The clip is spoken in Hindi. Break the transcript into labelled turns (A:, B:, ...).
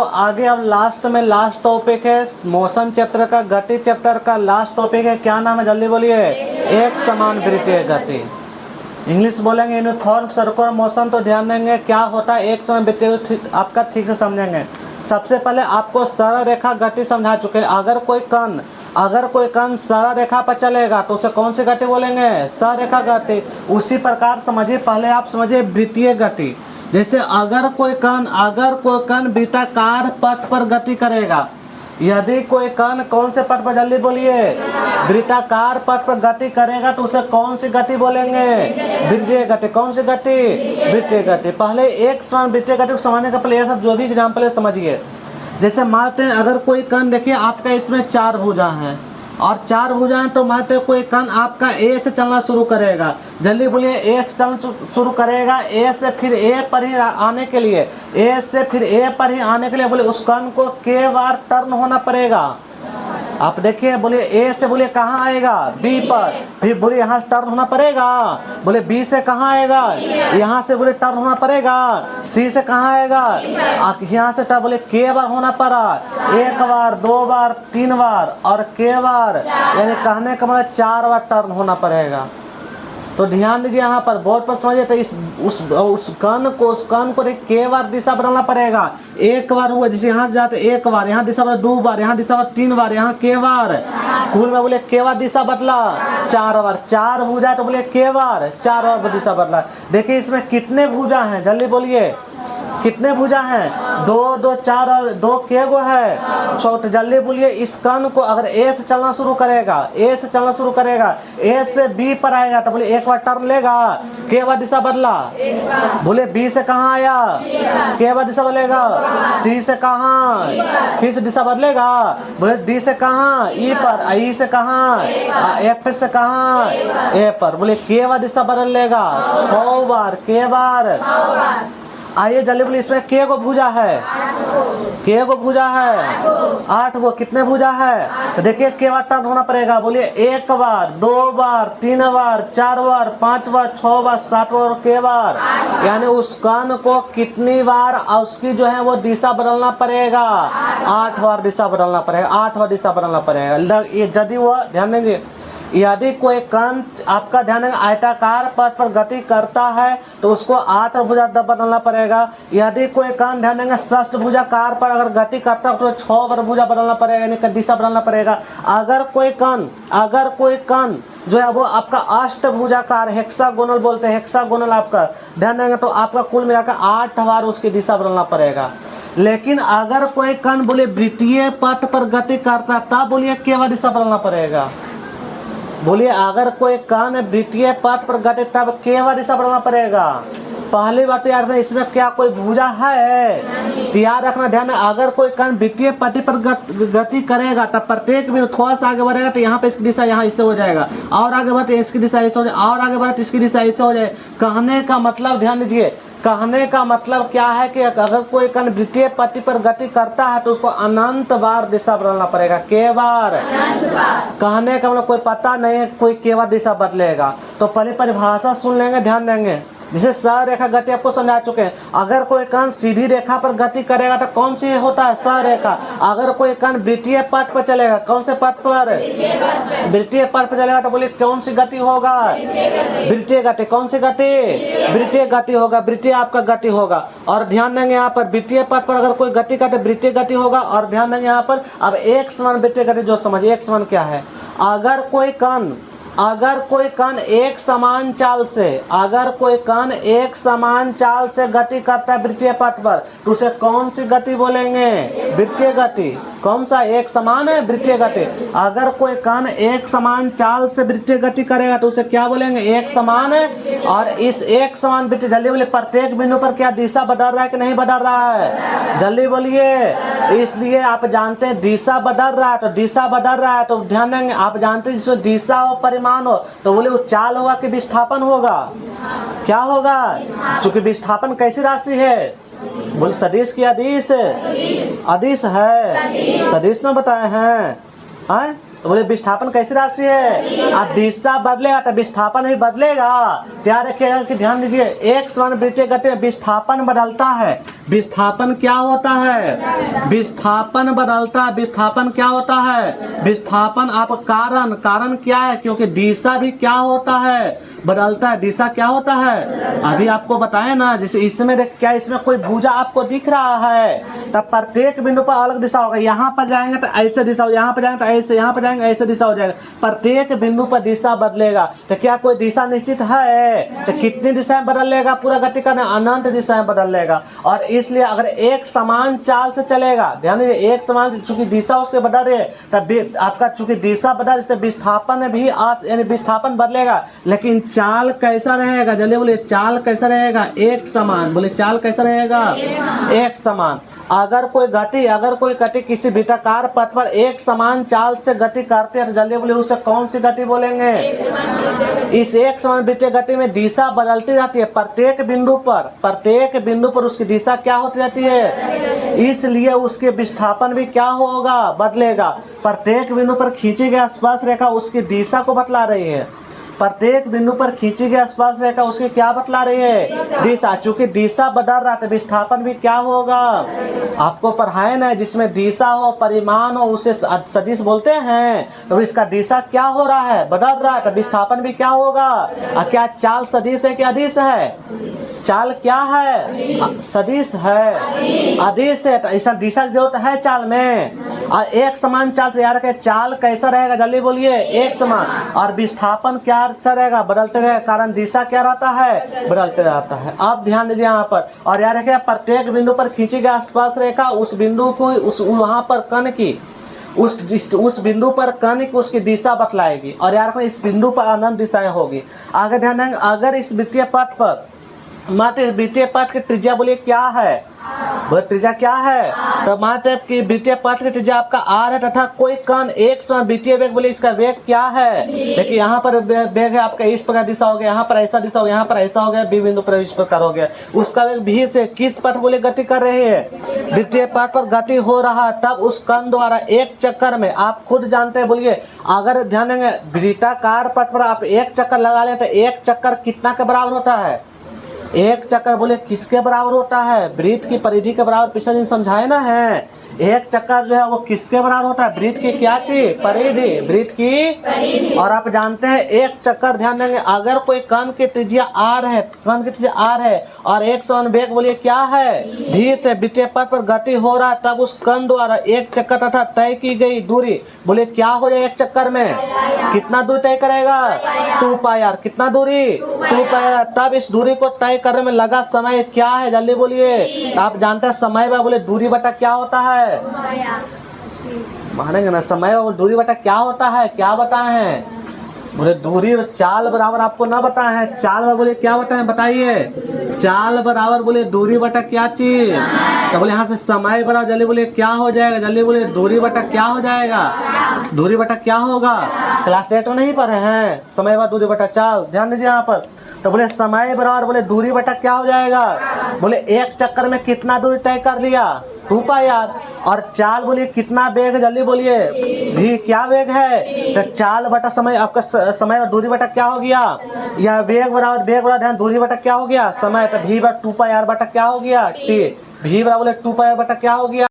A: तो आगे अब लास्ट में लास्ट टॉपिक है मोशन चैप्टर का, गति चैप्टर का लास्ट टॉपिक है। क्या नाम है जल्दी बोलिए? एक समान वृत्तीय गति। इंग्लिश बोलेंगे यूनिफॉर्म सर्कुलर मोशन। तो ध्यान देंगे क्या होता है एक समान वृत्तीय, आपका ठीक से समझेंगे। सबसे पहले आपको सरल रेखा गति समझा चुके हैं। अगर कोई कण सरल रेखा पर चलेगा तो उसे कौन सी गति बोलेंगे? सरल रेखा गति। उसी प्रकार समझिए, पहले आप समझिए वृत्तीय गति। जैसे अगर कोई कण वृत्ताकार पथ पर गति करेगा, यदि कोई कण कौन से पथ पर, जल्दी बोलिए, वृत्ताकार पथ पर गति करेगा तो उसे कौन सी गति बोलेंगे? वृत्तीय गति। कौन सी गति? वृत्तीय गति। पहले एक समान वृत्तीय गति को समझने का पहले ये सब जो भी एग्जाम्पल है समझिए। जैसे मानते हैं अगर कोई कण, देखिए आपका इसमें 4 भुजा हैं और 4 भुजाएं, तो मानते हैं कोई कण आपका ए से चलना शुरू करेगा। जल्दी बोलिए, ए से चलना शुरू करेगा। ए से फिर ए पर ही आने के लिए, ए से फिर ए पर ही आने के लिए बोले उस कण को के बार टर्न होना पड़ेगा। आप देखिए, बोलिए ए से बोलिए कहाँ आएगा? बी पर। फिर बोलिए यहाँ से टर्न होना पड़ेगा। बोले बी से कहाँ आएगा? यहाँ से बोले टर्न होना पड़ेगा। सी से कहाँ आएगा? यहाँ से टर्न, बोले के बार होना पड़ा। 1 बार, 2 बार, 3 बार और के बार, यानी कहने का मतलब 4 बार टर्न होना पड़ेगा। तो ध्यान दीजिए यहाँ पर बोर्ड पर समझिए। तो उस कण को के बार दिशा बदलना पड़ेगा। 1 बार हुआ, जैसे यहाँ से जाते 1 बार, यहाँ दिशा बदला 2 बार, यहाँ दिशा बदला 3 बार, यहाँ के बार, कुल में बोले के बार दिशा बदला 4 बार। 4 भुजा तो बोले के बार 4 बार दिशा बदला। देखिए इसमें कितने भुजा हैं? जल्दी बोलिए, कितने भुजा हैं? 2 2 4 और 2 के गो है? छोटे। जल्दी बोलिए, इस कण को अगर ए से चलना शुरू करेगा, ए से बी पर आएगा तो बोले 1 बार टर्न लेगा, के बार दिशा बदला। बोले बी से कहाँ आया? के बार दिशा बदलेगा। सी से कहाँ? फिर से दिशा बदलेगा। बोले डी से कहाँ? ई पर। ई से कहाँ? एफ से कहाँ? ए पर। बोले के बार दिशा बदल लेगा 6 बार, के बार। आइए जल्दी बोलिए, इसमें के गो भुजा है? के गो भुजा है? 8 गो। कितने भुजा है? तो देखिए के बार टर्न होना पड़ेगा। बोलिए 1 बार, 2 बार, 3 बार, 4 बार, 5 बार, 6 बार, 7 बार के बार। यानी उस कण को कितनी बार और उसकी जो है वो दिशा बदलना पड़ेगा? 8 बार दिशा बदलना पड़ेगा। 8 बार दिशा बदलना पड़ेगा। ये यदि वो, ध्यान देंगे, यदि कोई कण आपका ध्यान देंगे आयताकार पथ पर गति करता है तो उसको 8 भुजा बदलना पड़ेगा। यदि कोई कण ध्यान देंगे षष्ठ भुजाकार पर अगर गति करता है तो 6 बार भुजा बदलना पड़ेगा, यानी दिशा बदलना पड़ेगा। अगर कोई कण जो है वो आपका अष्टभुजाकार, हेक्सागोनल बोलते हैं, हेक्सागोनल आपका ध्यान देंगे तो आपका कुल मिलाकर 8 बार उसकी दिशा बदलना पड़ेगा। लेकिन अगर कोई कण बोले वृत्तीय पथ पर गति करता तब बोलिए के बार दिशा बदलना पड़ेगा। बोलिए अगर कोई कण वृत्तीय पथ पर गति तब के बार दिशा बदलना पड़ेगा। पहली बात याद रखना, इसमें क्या कोई भुजा है? तो याद रखना, ध्यान, अगर कोई कण वृत्तीय पथ पर गति करेगा तब प्रत्येक बिंदु थोड़ा सा आगे बढ़ेगा तो यहाँ पे इसकी दिशा यहाँ इससे हो जाएगा, और आगे बढ़े इसकी दिशा इससे हो जाएगा, और आगे बढ़े इसकी दिशा इससे हो जाएगा। कहने का मतलब, ध्यान दीजिए, कहने का मतलब क्या है कि अगर कोई कण वृत्तीय पथ पर गति करता है तो उसको अनंत बार दिशा बदलना पड़ेगा। के बार? कहने का मतलब कोई पता नहीं है कोई के बार दिशा बदलेगा। तो पहले परिभाषा सुन लेंगे, ध्यान देंगे। जिसे सररेखा गति आपको समझा चुके हैं। अगर कोई कण सीधी रेखा पर गति करेगा तो कौन सी होता है? सररेखा। अगर कोई कण वृत्तीय पथ पर चलेगा, कौन से पथ पर? वृत्तीय पथ पर चलेगा तो बोलिए कौन सी गति होगा? वृत्तीय गति। कौन सी गति? वृत्तीय गति होगा। वृत्तीय आपका गति होगा। और ध्यान देंगे यहाँ पर वृत्तीय पथ पर अगर कोई गति करते वृत्तीय गति होगा। और ध्यान देंगे यहाँ पर अब एक समान वृत्तीय गति जो समझिए, एक समान क्या है? अगर कोई कण एक समान चाल से गति करता है वृत्तीय पथ पर तो उसे कौन सी गति बोलेंगे? वृत्तीय गति। कौन सा? एक समान है, वृत्तीय गति। अगर कोई कण एक समान चाल से वृत्तीय गति करेगा तो उसे क्या बोलेंगे? एक समान है। और इस एक समान वृत्तीय, जल्दी बोलिए, प्रत्येक बिंदु पर क्या दिशा बदल रहा है कि नहीं बदल रहा है? जल्दी बोलिए। इसलिए आप जानते हैं दिशा बदल रहा है तो दिशा बदल रहा है तो ध्यान देंगे, आप जानते हैं जिसमें दिशा हो परिमाण हो तो बोले वो चाल होगा कि विस्थापन होगा? क्या होगा? चूंकि विस्थापन कैसी राशि है? बोले सदिश की अदिश? अदिश है। सदिश ना बताए हैं। तो बोले विस्थापन कैसी राशि है? अब दिशा बदलेगा तो विस्थापन भी बदलेगा। ध्यान रखिएगा कि ध्यान दीजिए, एक समान वृत्तीय गति में विस्थापन बदलता है। विस्थापन क्या होता है? विस्थापन बदलता है। विस्थापन क्या होता है? विस्थापन आप कारण क्या है? क्योंकि दिशा भी क्या होता है? बदलता है। दिशा क्या होता है? अभी आपको बताए ना, जैसे इसमें देख, क्या इसमें कोई भुजा आपको दिख रहा है? तब प्रत्येक बिंदु पर अलग दिशा होगा। यहाँ पर जाएंगे तो ऐसे दिशा हो, यहाँ पर जाएंगे तो ऐसे, यहाँ पर जाएंगे ऐसे दिशा हो जाएगा। प्रत्येक बिंदु पर दिशा बदलेगा। तो क्या कोई दिशा निश्चित है? तो कितनी दिशाएं बदल लेगा? पूरा गति करना अनंत दिशाएं बदल लेगा। और इसलिए अगर एक समान चाल से चलेगा, ध्यान दीजिए, एक समान, चूंकि दिशा उसके बदल रही है, तब आपका चूंकि दिशा बदल, इससे विस्थापन भी यानी विस्थापन बदलेगा, लेकिन चाल कैसा रहेगा? जल्दी बोलिए, चाल कैसा रहेगा? एक समान। बोले चाल कैसा रहेगा? एक समान। अगर कोई गति किसी वृत्ताकार पथ पर एक समान चाल से गति करते हैं तो जल्दी बोलिए उसे कौन सी गति बोलेंगे? इस एक समान वृत्तीय गति में दिशा बदलती रहती है। प्रत्येक बिंदु पर उसकी दिशा क्या होती रहती है? इसलिए उसके विस्थापन भी क्या होगा? बदलेगा। प्रत्येक बिंदु पर खींची गई स्पर्श रेखा उसकी दिशा को बतला रही है। प्रत्येक बिंदु पर खींची गई स्पर्श रेखा उसकी क्या बतला रही है? दिशा। चूंकि दिशा बदल रहा है तो विस्थापन भी क्या होगा? आपको पढ़ाए ना, जिसमें दिशा हो, परिमाण हो, उसे सदिश बोलते हैं। तो इसका दिशा क्या हो रहा है? बदल रहा है, तो विस्थापन भी क्या होगा? क्या चाल सदिश है कि अदिश है? चाल क्या है? सदिश है, अदिश है। तो ऐसा दिशा की जरूरत है चाल में। और एक समान चाल से याद रखें, चाल कैसा रहेगा? जल्दी बोलिए, एक समान। और विस्थापन क्या रहेगा? बदलते रहेगा। कारण दिशा क्या रहता है? बदलते रहता है। अब ध्यान दीजिए यहाँ पर, और याद रखिए, प्रत्येक बिंदु पर खींची गई स्पर्श रेखा उस बिंदु को, उस वहां पर कण की, उस बिंदु पर कण की उसकी दिशा बतलाएगी। और यार इस बिंदु पर अनंत दिशाएं होगी। आगे ध्यान देंगे, अगर इस वृत्तीय पथ पर, मात्र वृत्तीय पथ की त्रिज्या बोलिए क्या है? वह त्रिज्या क्या है? तो मात्र की वृत्तीय पथ की त्रिज्या आपका r है, तथा कोई कण एक समान वृत्तीय वेग बोलिए इसका वेग क्या है? देखिए यहाँ पर वेग है आपका इस प्रकार दिशा हो गया, यहाँ पर ऐसा दिशा हो गया, यहाँ पर ऐसा हो गया, बी बिंदु पर इस प्रकार हो गया। उसका वेग भी से किस पथ बोले गति कर रही है? वृत्तीय पथ पर गति हो रहा है। तब उस कण द्वारा एक चक्कर में, आप खुद जानते हैं, बोलिए, अगर ध्यान देंगे वृत्ताकार पथ पर आप एक चक्कर लगा लें तो एक चक्कर कितना के बराबर होता है? एक चक्कर बोले किसके बराबर होता है? वृत्त की परिधि के बराबर। पिछले दिन समझाए ना है, एक चक्कर जो है वो किसके बराबर होता है? वृत्त की क्या चीज? परिधि, वृत्त की। और आप जानते हैं एक चक्कर, ध्यान देंगे, अगर कोई कण की त्रिज्या r है, कण की त्रिज्या r है और एक समान वेग बोलिए क्या है? v से वृत्तीय पथ पर गति हो रहा है, तब उस कण द्वारा एक चक्कर तथा तय की गई दूरी बोले क्या हो जाए? एक चक्कर में कितना दूरी तय करेगा? 2πr। कितना दूरी? 2πr। तब इस दूरी को तय करने में लगा समय क्या है? जल्दी बोलिए। आप जानते हैं समय में बोले दूरी बटा क्या होता है? मानेंगे ना, समय और दूरी बटा क्या होता है? क्या बताए हैं? बोले दूरी और चाल बराबर आपको ना बताए हैं। चाल में बोले क्या बताए? बताइए। चाल बराबर बोले दूरी बटा क्या चीज? तो बोले यहाँ से समय बराबर, जल्दी बोले क्या हो जाएगा? जल्दी बोले दूरी बटा क्या हो जाएगा? दूरी बटा क्या होगा? क्लास 8 में नहीं पढ़े हैं? समय बराबर दूरी बटा चाल। ध्यान दीजिए यहाँ पर। तो बोले समय बराबर बोले दूरी बटा क्या हो जाएगा? बोले एक चक्कर में कितना दूरी तय कर लिया? 2πr। और चाल बोलिए कितना वेग? जल्दी बोलिए, भी क्या वेग है? तो चाल बटा समय, आपका समय और दूरी बटा क्या हो गया? या वेग बराबर ध्यान, दूरी बटा क्या हो गया? समय। तो भी बटा 2πr बटा क्या हो गया? t। भी बराबर 2πr बटा क्या हो गया?